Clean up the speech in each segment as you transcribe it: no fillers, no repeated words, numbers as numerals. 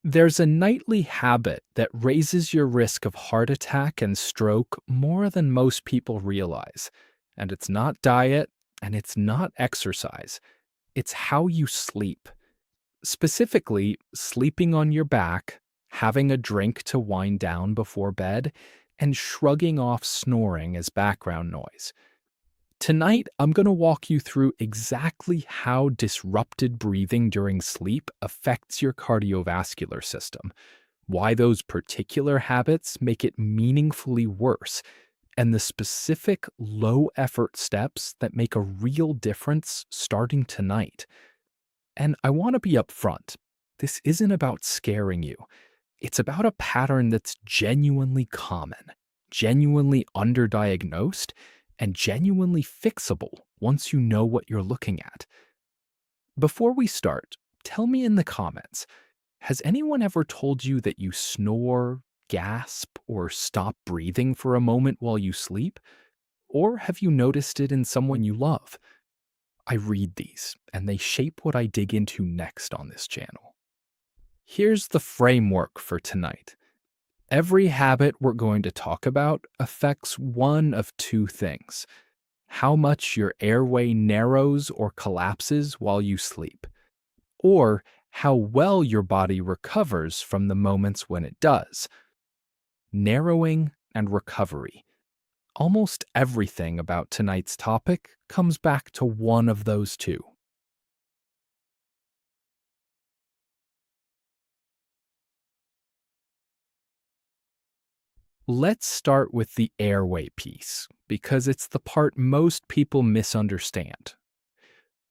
There's a nightly habit that raises your risk of heart attack and stroke more than most people realize. And it's not diet and it's not exercise, it's how you sleep. Specifically, sleeping on your back, having a drink to wind down before bed, and shrugging off snoring as background noise. Tonight, I'm going to walk you through exactly how disrupted breathing during sleep affects your cardiovascular system, why those particular habits make it meaningfully worse, and the specific low effort steps that make a real difference starting tonight. And I want to be upfront. This isn't about scaring you. It's about a pattern that's genuinely common, genuinely underdiagnosed, and genuinely fixable once you know what you're looking at. Before we start, tell me in the comments, has anyone ever told you that you snore, gasp, or stop breathing for a moment while you sleep? Or have you noticed it in someone you love? I read these, and they shape what I dig into next on this channel. Here's the framework for tonight. Every habit we're going to talk about affects one of two things: how much your airway narrows or collapses while you sleep, or how well your body recovers from the moments when it does. Narrowing and recovery. Almost everything about tonight's topic comes back to one of those two. Let's start with the airway piece, because it's the part most people misunderstand.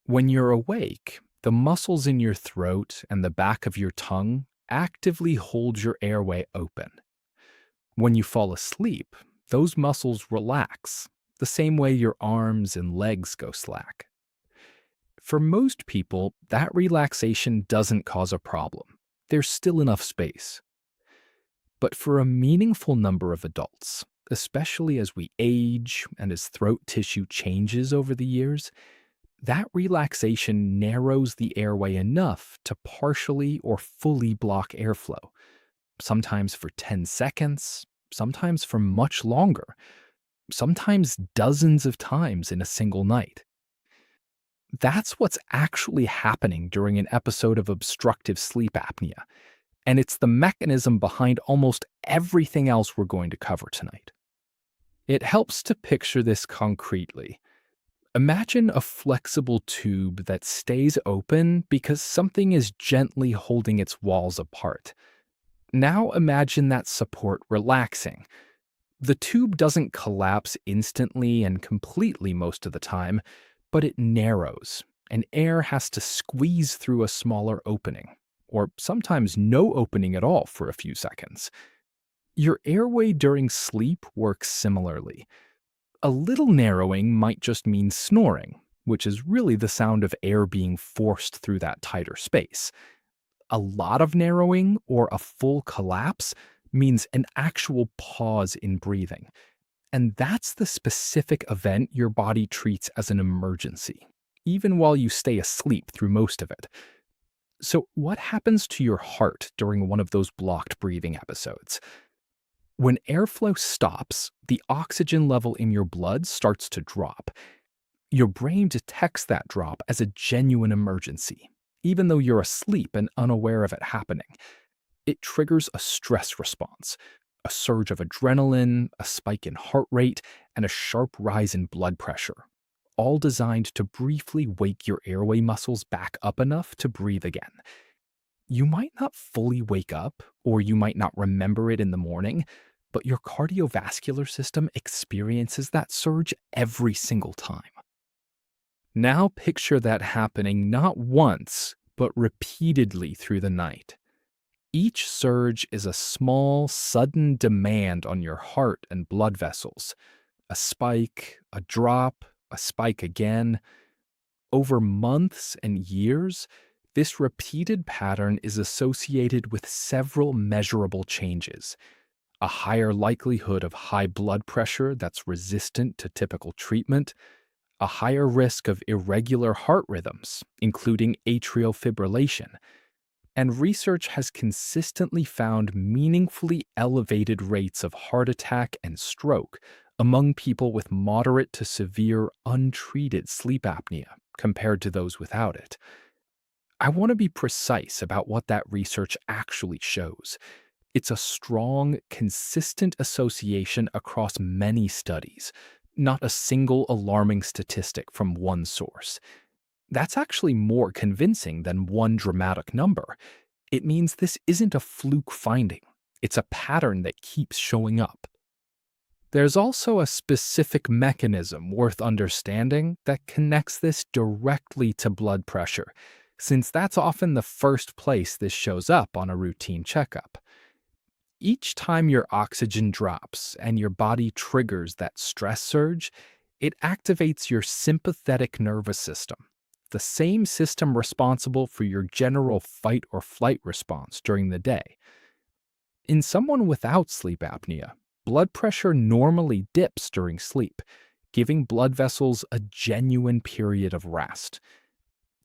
When you're awake, the muscles in your throat and the back of your tongue actively hold your airway open. When you fall asleep, those muscles relax, the same way your arms and legs go slack. For most people, that relaxation doesn't cause a problem. There's still enough space. But for a meaningful number of adults, especially as we age and as throat tissue changes over the years, that relaxation narrows the airway enough to partially or fully block airflow, sometimes for 10 seconds, sometimes for much longer, sometimes dozens of times in a single night. That's what's actually happening during an episode of obstructive sleep apnea, and it's the mechanism behind almost everything else we're going to cover tonight. It helps to picture this concretely. Imagine a flexible tube that stays open because something is gently holding its walls apart. Now imagine that support relaxing. The tube doesn't collapse instantly and completely most of the time, but it narrows, and air has to squeeze through a smaller opening, or sometimes no opening at all for a few seconds. Your airway during sleep works similarly. A little narrowing might just mean snoring, which is really the sound of air being forced through that tighter space. A lot of narrowing or a full collapse means an actual pause in breathing. And that's the specific event your body treats as an emergency, even while you stay asleep through most of it. So, what happens to your heart during one of those blocked breathing episodes? When airflow stops, the oxygen level in your blood starts to drop. Your brain detects that drop as a genuine emergency, even though you're asleep and unaware of it happening. It triggers a stress response, a surge of adrenaline, a spike in heart rate, and a sharp rise in blood pressure, all designed to briefly wake your airway muscles back up enough to breathe again. You might not fully wake up, or you might not remember it in the morning, but your cardiovascular system experiences that surge every single time. Now picture that happening not once, but repeatedly through the night. Each surge is a small, sudden demand on your heart and blood vessels. A spike, a drop, a spike again. Over months and years, this repeated pattern is associated with several measurable changes: a higher likelihood of high blood pressure that's resistant to typical treatment, a higher risk of irregular heart rhythms, including atrial fibrillation, And research has consistently found meaningfully elevated rates of heart attack and stroke among people with moderate to severe untreated sleep apnea compared to those without it. I want to be precise about what that research actually shows. It's a strong, consistent association across many studies, not a single alarming statistic from one source. That's actually more convincing than one dramatic number. It means this isn't a fluke finding. It's a pattern that keeps showing up. There's also a specific mechanism worth understanding that connects this directly to blood pressure, since that's often the first place this shows up on a routine checkup. Each time your oxygen drops and your body triggers that stress surge, it activates your sympathetic nervous system, the same system responsible for your general fight or flight response during the day. In someone without sleep apnea, blood pressure normally dips during sleep, giving blood vessels a genuine period of rest.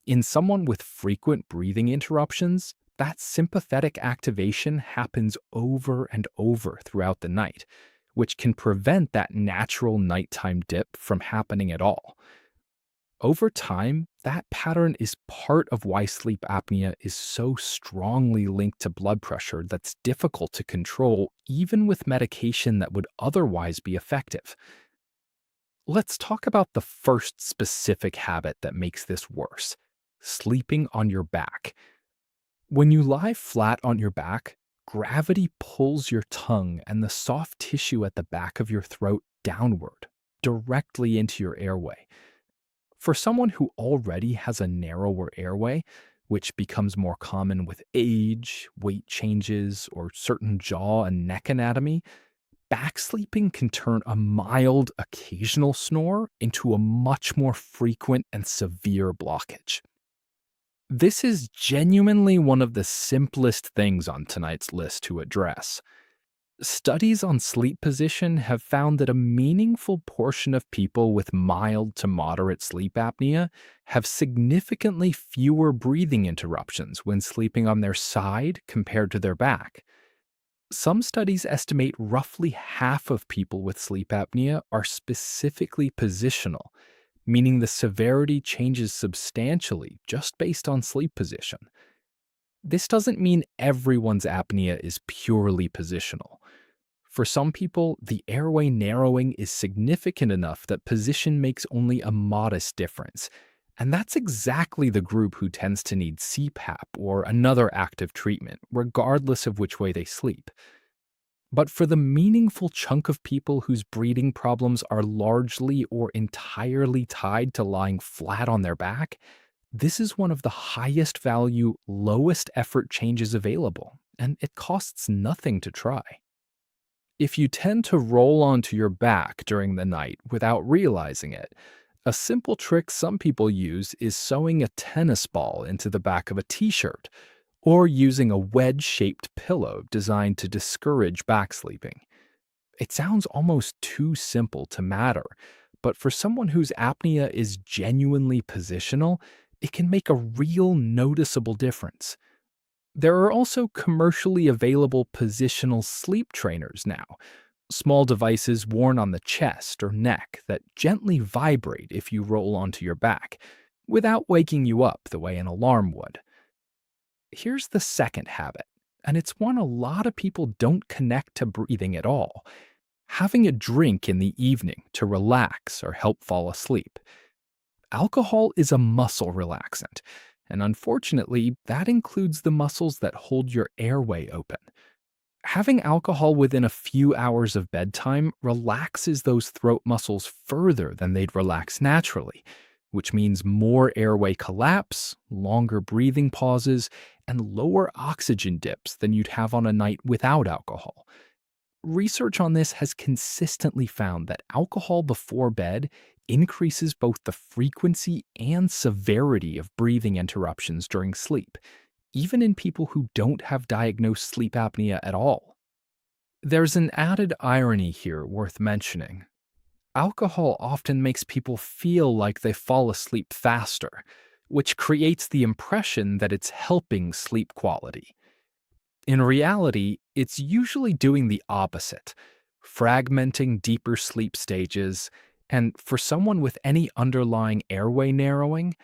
In someone with frequent breathing interruptions, that sympathetic activation happens over and over throughout the night, which can prevent that natural nighttime dip from happening at all. Over time, that pattern is part of why sleep apnea is so strongly linked to blood pressure that's difficult to control even with medication that would otherwise be effective. Let's talk about the first specific habit that makes this worse: sleeping on your back. When you lie flat on your back, gravity pulls your tongue and the soft tissue at the back of your throat downward, directly into your airway. For someone who already has a narrower airway, which becomes more common with age, weight changes, or certain jaw and neck anatomy, back sleeping can turn a mild, occasional snore into a much more frequent and severe blockage. This is genuinely one of the simplest things on tonight's list to address. Studies on sleep position have found that a meaningful portion of people with mild to moderate sleep apnea have significantly fewer breathing interruptions when sleeping on their side compared to their back. Some studies estimate roughly half of people with sleep apnea are specifically positional, meaning the severity changes substantially just based on sleep position. This doesn't mean everyone's apnea is purely positional. For some people, the airway narrowing is significant enough that position makes only a modest difference, and that's exactly the group who tends to need CPAP or another active treatment, regardless of which way they sleep. But for the meaningful chunk of people whose breathing problems are largely or entirely tied to lying flat on their back, this is one of the highest value, lowest effort changes available, and it costs nothing to try. If you tend to roll onto your back during the night without realizing it, a simple trick some people use is sewing a tennis ball into the back of a t-shirt, or using a wedge-shaped pillow designed to discourage back sleeping. It sounds almost too simple to matter, but for someone whose apnea is genuinely positional, it can make a real noticeable difference. There are also commercially available positional sleep trainers now, small devices worn on the chest or neck that gently vibrate if you roll onto your back, without waking you up the way an alarm would. Here's the second habit, and it's one a lot of people don't connect to breathing at all: having a drink in the evening to relax or help fall asleep. Alcohol is a muscle relaxant, and unfortunately, that includes the muscles that hold your airway open. Having alcohol within a few hours of bedtime relaxes those throat muscles further than they'd relax naturally, which means more airway collapse, longer breathing pauses, and lower oxygen dips than you'd have on a night without alcohol. Research on this has consistently found that alcohol before bed increases both the frequency and severity of breathing interruptions during sleep, even in people who don't have diagnosed sleep apnea at all. There's an added irony here worth mentioning. Alcohol often makes people feel like they fall asleep faster, which creates the impression that it's helping sleep quality. In reality, it's usually doing the opposite, fragmenting deeper sleep stages, and for someone with any underlying airway narrowing,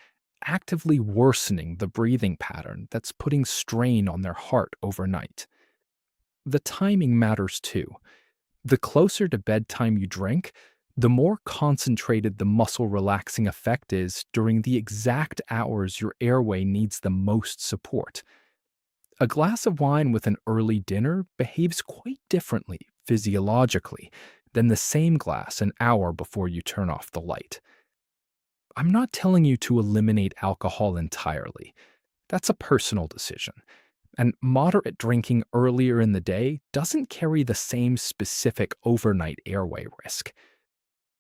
actively worsening the breathing pattern that's putting strain on their heart overnight. The timing matters too. The closer to bedtime you drink, the more concentrated the muscle relaxing effect is during the exact hours your airway needs the most support. A glass of wine with an early dinner behaves quite differently physiologically than the same glass an hour before you turn off the light. I'm not telling you to eliminate alcohol entirely. That's a personal decision. And moderate drinking earlier in the day doesn't carry the same specific overnight airway risk.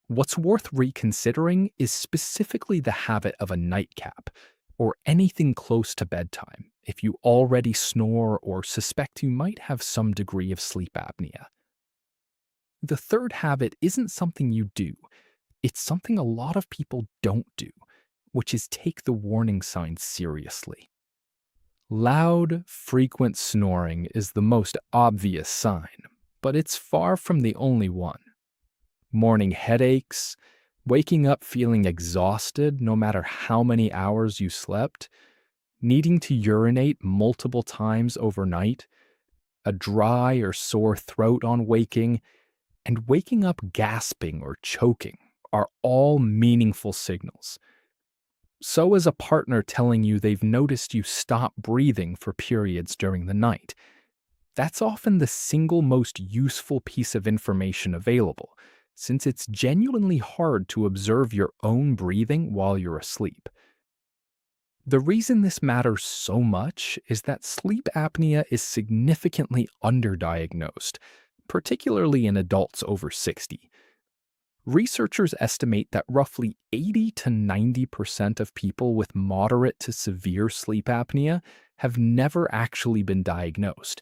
What's worth reconsidering is specifically the habit of a nightcap, or anything close to bedtime, if you already snore or suspect you might have some degree of sleep apnea. The third habit isn't something you do, it's something a lot of people don't do, which is take the warning signs seriously. Loud, frequent snoring is the most obvious sign, but it's far from the only one. Morning headaches, waking up feeling exhausted no matter how many hours you slept, needing to urinate multiple times overnight, a dry or sore throat on waking, and waking up gasping or choking are all meaningful signals. So is a partner telling you they've noticed you stop breathing for periods during the night. That's often the single most useful piece of information available, since it's genuinely hard to observe your own breathing while you're asleep. The reason this matters so much is that sleep apnea is significantly underdiagnosed, particularly in adults over 60. Researchers estimate that roughly 80 to 90% of people with moderate to severe sleep apnea have never actually been diagnosed.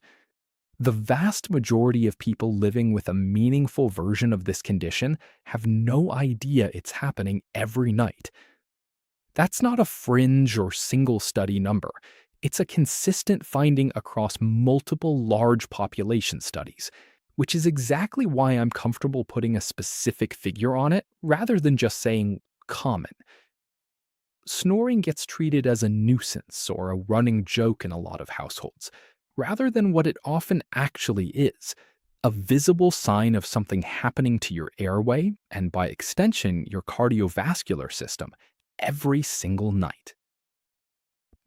The vast majority of people living with a meaningful version of this condition have no idea it's happening every night. That's not a fringe or single study number. It's a consistent finding across multiple large population studies, which is exactly why I'm comfortable putting a specific figure on it rather than just saying common. Snoring gets treated as a nuisance or a running joke in a lot of households, rather than what it often actually is, a visible sign of something happening to your airway and, by extension, your cardiovascular system every single night.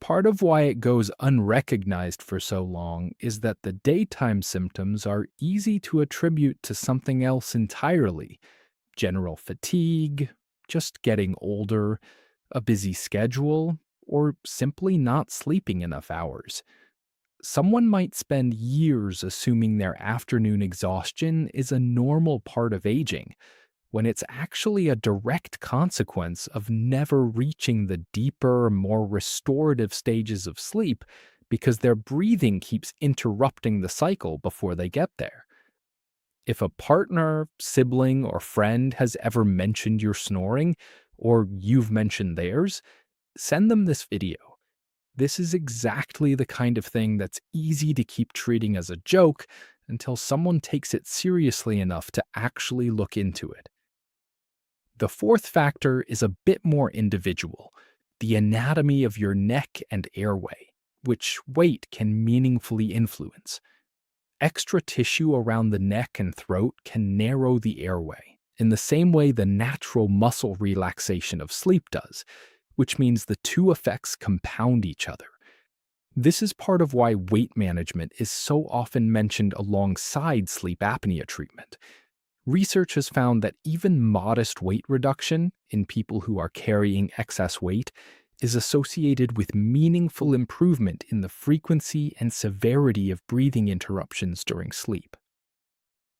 Part of why it goes unrecognized for so long is that the daytime symptoms are easy to attribute to something else entirely: general fatigue, just getting older, a busy schedule, or simply not sleeping enough hours. Someone might spend years assuming their afternoon exhaustion is a normal part of aging, when it's actually a direct consequence of never reaching the deeper, more restorative stages of sleep because their breathing keeps interrupting the cycle before they get there. If a partner, sibling, or friend has ever mentioned your snoring, or you've mentioned theirs, send them this video. This is exactly the kind of thing that's easy to keep treating as a joke until someone takes it seriously enough to actually look into it. The fourth factor is a bit more individual: the anatomy of your neck and airway, which weight can meaningfully influence. Extra tissue around the neck and throat can narrow the airway, in the same way the natural muscle relaxation of sleep does, which means the two effects compound each other. This is part of why weight management is so often mentioned alongside sleep apnea treatment. Research has found that even modest weight reduction in people who are carrying excess weight is associated with meaningful improvement in the frequency and severity of breathing interruptions during sleep.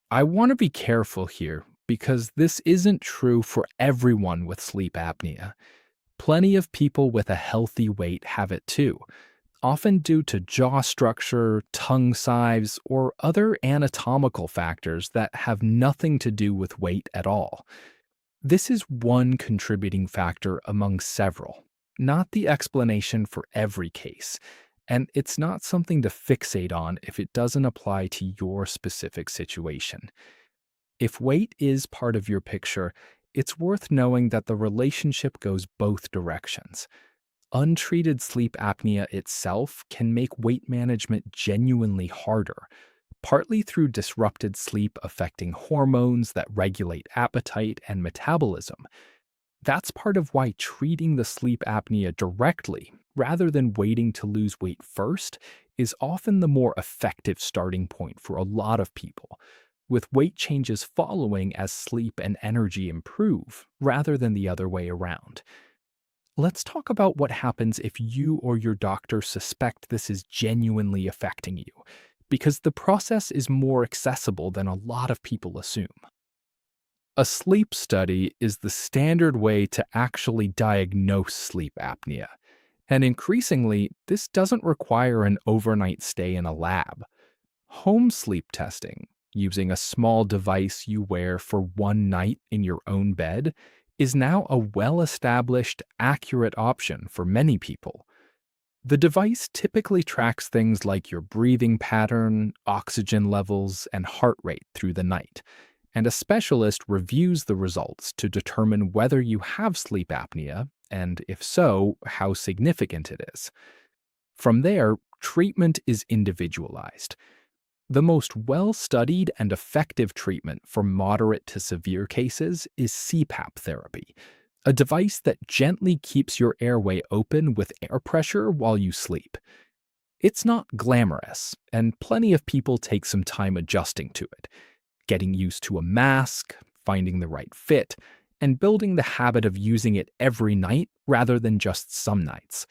I want to be careful here because this isn't true for everyone with sleep apnea. Plenty of people with a healthy weight have it too, often due to jaw structure, tongue size, or other anatomical factors that have nothing to do with weight at all. This is one contributing factor among several. not the explanation for every case, and it's not something to fixate on if it doesn't apply to your specific situation. If weight is part of your picture, it's worth knowing that the relationship goes both directions. Untreated sleep apnea itself can make weight management genuinely harder, partly through disrupted sleep affecting hormones that regulate appetite and metabolism. That's part of why treating the sleep apnea directly, rather than waiting to lose weight first, is often the more effective starting point for a lot of people, with weight changes following as sleep and energy improve, rather than the other way around. Let's talk about what happens if you or your doctor suspect this is genuinely affecting you, because the process is more accessible than a lot of people assume. A sleep study is the standard way to actually diagnose sleep apnea. And increasingly, this doesn't require an overnight stay in a lab. Home sleep testing, using a small device you wear for one night in your own bed, is now a well established, accurate option for many people. The device typically tracks things like your breathing pattern, oxygen levels, and heart rate through the night, and a specialist reviews the results to determine whether you have sleep apnea, and if so, how significant it is. From there, treatment is individualized. The most well-studied and effective treatment for moderate to severe cases is CPAP therapy, a device that gently keeps your airway open with air pressure while you sleep. It's not glamorous, and plenty of people take some time adjusting to it, getting used to a mask, finding the right fit, and building the habit of using it every night rather than just some nights.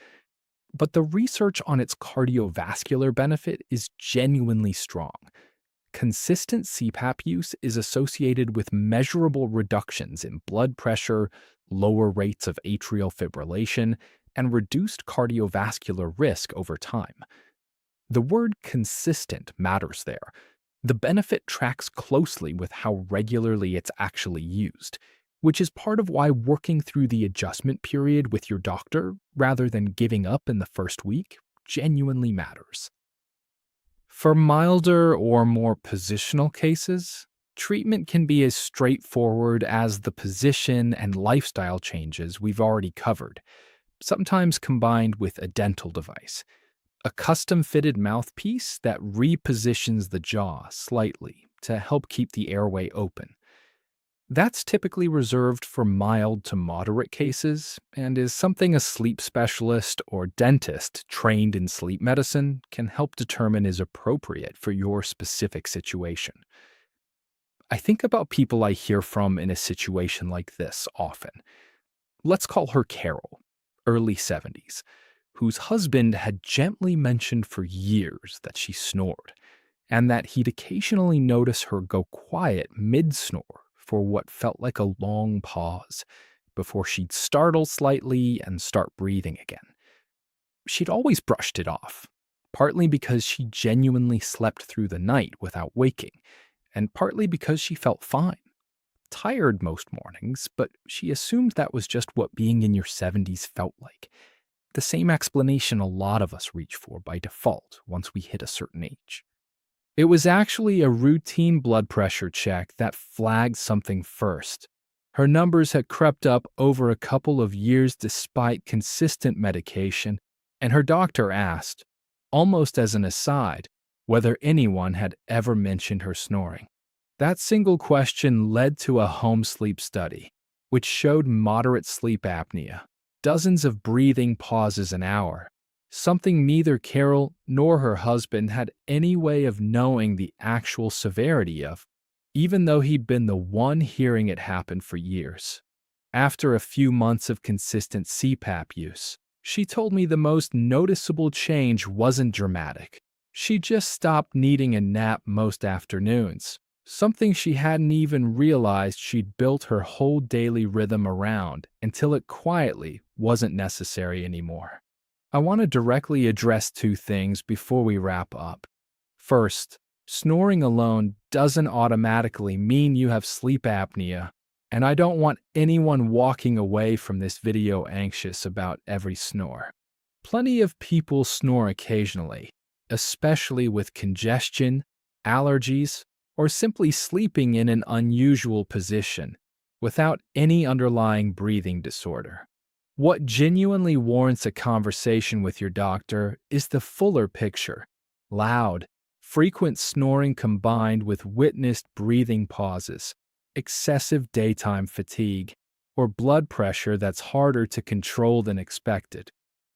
But the research on its cardiovascular benefit is genuinely strong. Consistent CPAP use is associated with measurable reductions in blood pressure, lower rates of atrial fibrillation, and reduced cardiovascular risk over time. The word consistent matters there. The benefit tracks closely with how regularly it's actually used, which is part of why working through the adjustment period with your doctor, rather than giving up in the first week, genuinely matters. For milder or more positional cases, treatment can be as straightforward as the position and lifestyle changes we've already covered, sometimes combined with a dental device, a custom-fitted mouthpiece that repositions the jaw slightly to help keep the airway open. That's typically reserved for mild to moderate cases and is something a sleep specialist or dentist trained in sleep medicine can help determine is appropriate for your specific situation. I think about people I hear from in a situation like this often. Let's call her Carol, early 70s, whose husband had gently mentioned for years that she snored, and that he'd occasionally notice her go quiet mid-snore for what felt like a long pause before she'd startle slightly and start breathing again. She'd always brushed it off, partly because she genuinely slept through the night without waking, and partly because she felt fine. Tired most mornings, but she assumed that was just what being in your 70s felt like. The same explanation a lot of us reach for by default once we hit a certain age. It was actually a routine blood pressure check that flagged something first. Her numbers had crept up over a couple of years despite consistent medication, and her doctor asked, almost as an aside, whether anyone had ever mentioned her snoring. That single question led to a home sleep study, which showed moderate sleep apnea, dozens of breathing pauses an hour, something neither Carol nor her husband had any way of knowing the actual severity of, even though he'd been the one hearing it happen for years. After a few months of consistent CPAP use, she told me the most noticeable change wasn't dramatic. She just stopped needing a nap most afternoons, something she hadn't even realized she'd built her whole daily rhythm around until it quietly wasn't necessary anymore. I want to directly address two things before we wrap up. First, snoring alone doesn't automatically mean you have sleep apnea And I don't want anyone walking away from this video anxious about every snore. Plenty of people snore occasionally, especially with congestion, allergies, or simply sleeping in an unusual position without any underlying breathing disorder. What genuinely warrants a conversation with your doctor is the fuller picture: loud, frequent snoring combined with witnessed breathing pauses, excessive daytime fatigue, or blood pressure that's harder to control than expected.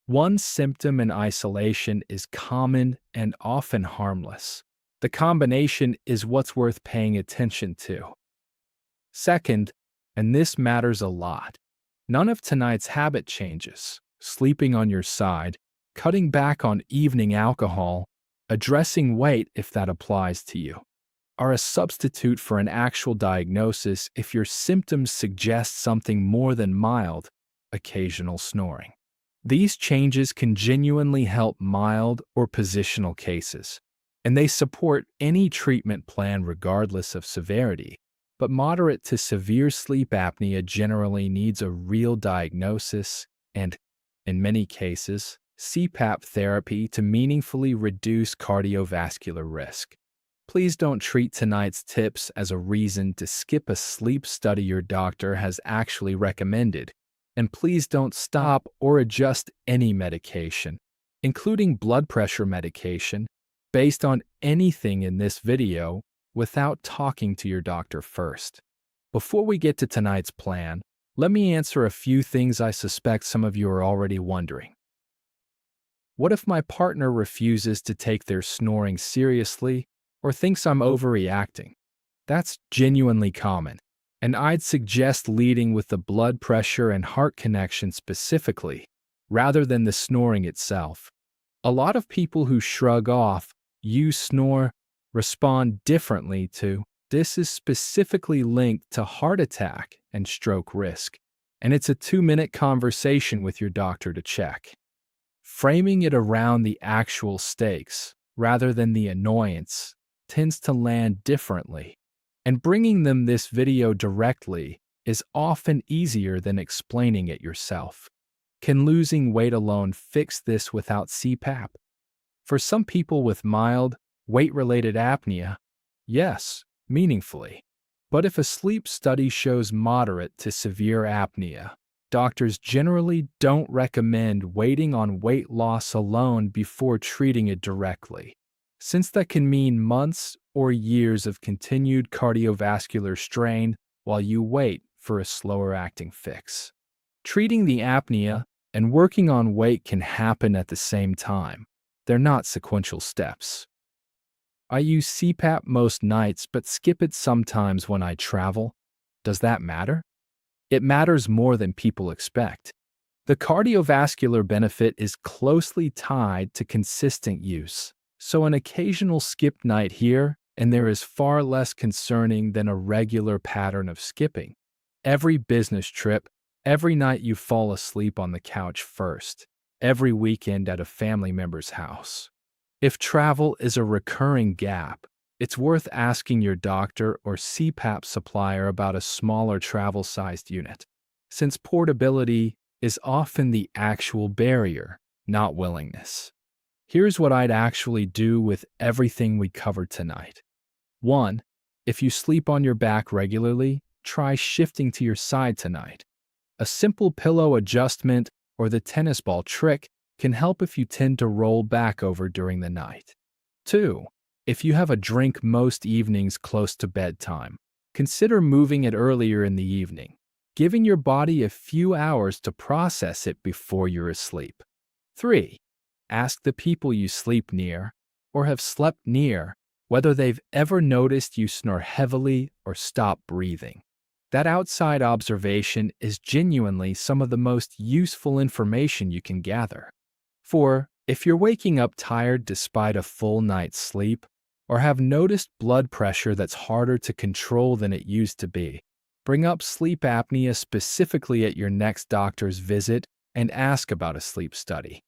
One symptom in isolation is common and often harmless. The combination is what's worth paying attention to. Second, and this matters a lot, none of tonight's habit changes, sleeping on your side, cutting back on evening alcohol, addressing weight if that applies to you, are a substitute for an actual diagnosis if your symptoms suggest something more than mild, occasional snoring. These changes can genuinely help mild or positional cases, and they support any treatment plan regardless of severity. But moderate to severe sleep apnea generally needs a real diagnosis and, in many cases, CPAP therapy to meaningfully reduce cardiovascular risk. Please don't treat tonight's tips as a reason to skip a sleep study your doctor has actually recommended. And please don't stop or adjust any medication, including blood pressure medication, based on anything in this video without talking to your doctor first. Before we get to tonight's plan, let me answer a few things I suspect some of you are already wondering. What if my partner refuses to take their snoring seriously or thinks I'm overreacting? That's genuinely common, and I'd suggest leading with the blood pressure and heart connection specifically, rather than the snoring itself. A lot of people who shrug off, "You snore," respond differently to, "This is specifically linked to heart attack and stroke risk," and it's a 2-minute conversation with your doctor to check. Framing it around the actual stakes, rather than the annoyance, tends to land differently, and bringing them this video directly is often easier than explaining it yourself. Can losing weight alone fix this without CPAP? For some people with mild, weight-related apnea, yes, meaningfully. But if a sleep study shows moderate to severe apnea, doctors generally don't recommend waiting on weight loss alone before treating it directly, since that can mean months or years of continued cardiovascular strain while you wait for a slower-acting fix. Treating the apnea and working on weight can happen at the same time. They're not sequential steps. I use CPAP most nights but skip it sometimes when I travel. Does that matter? It matters more than people expect. The cardiovascular benefit is closely tied to consistent use, so an occasional skip night here and there is far less concerning than a regular pattern of skipping. Every business trip, every night you fall asleep on the couch first, every weekend at a family member's house. If travel is a recurring gap, it's worth asking your doctor or CPAP supplier about a smaller travel-sized unit, since portability is often the actual barrier, not willingness. Here's what I'd actually do with everything we covered tonight. 1. If you sleep on your back regularly, try shifting to your side tonight. A simple pillow adjustment or the tennis ball trick can help if you tend to roll back over during the night. 2. If you have a drink most evenings close to bedtime, consider moving it earlier in the evening, giving your body a few hours to process it before you're asleep. 3. Ask the people you sleep near or have slept near whether they've ever noticed you snore heavily or stop breathing. That outside observation is genuinely some of the most useful information you can gather. 4. If you're waking up tired despite a full night's sleep, or have noticed blood pressure that's harder to control than it used to be, bring up sleep apnea specifically at your next doctor's visit and ask about a sleep study.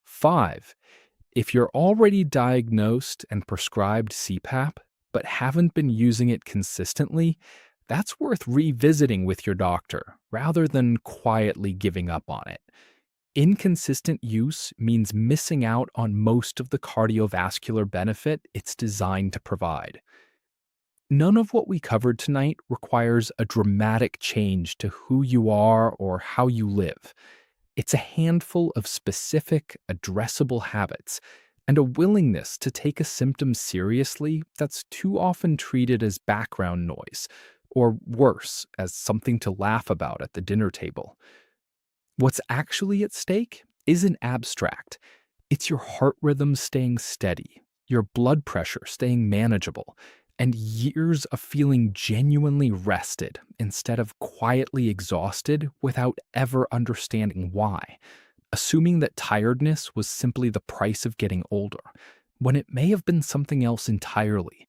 5. If you're already diagnosed and prescribed CPAP, but haven't been using it consistently, that's worth revisiting with your doctor rather than quietly giving up on it. Inconsistent use means missing out on most of the cardiovascular benefit it's designed to provide. None of what we covered tonight requires a dramatic change to who you are or how you live. It's a handful of specific, addressable habits and a willingness to take a symptom seriously that's too often treated as background noise, or worse, as something to laugh about at the dinner table. What's actually at stake isn't abstract. It's your heart rhythm staying steady, your blood pressure staying manageable, and years of feeling genuinely rested instead of quietly exhausted without ever understanding why, assuming that tiredness was simply the price of getting older, when it may have been something else entirely.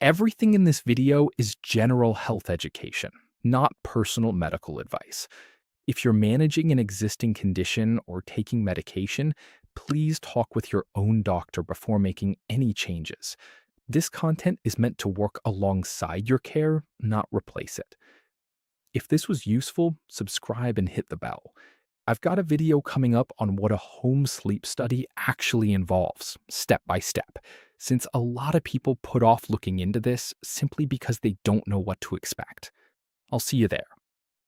Everything in this video is general health education, not personal medical advice. If you're managing an existing condition or taking medication, please talk with your own doctor before making any changes. This content is meant to work alongside your care, not replace it. If this was useful, subscribe and hit the bell. I've got a video coming up on what a home sleep study actually involves, step by step, since a lot of people put off looking into this simply because they don't know what to expect. I'll see you there.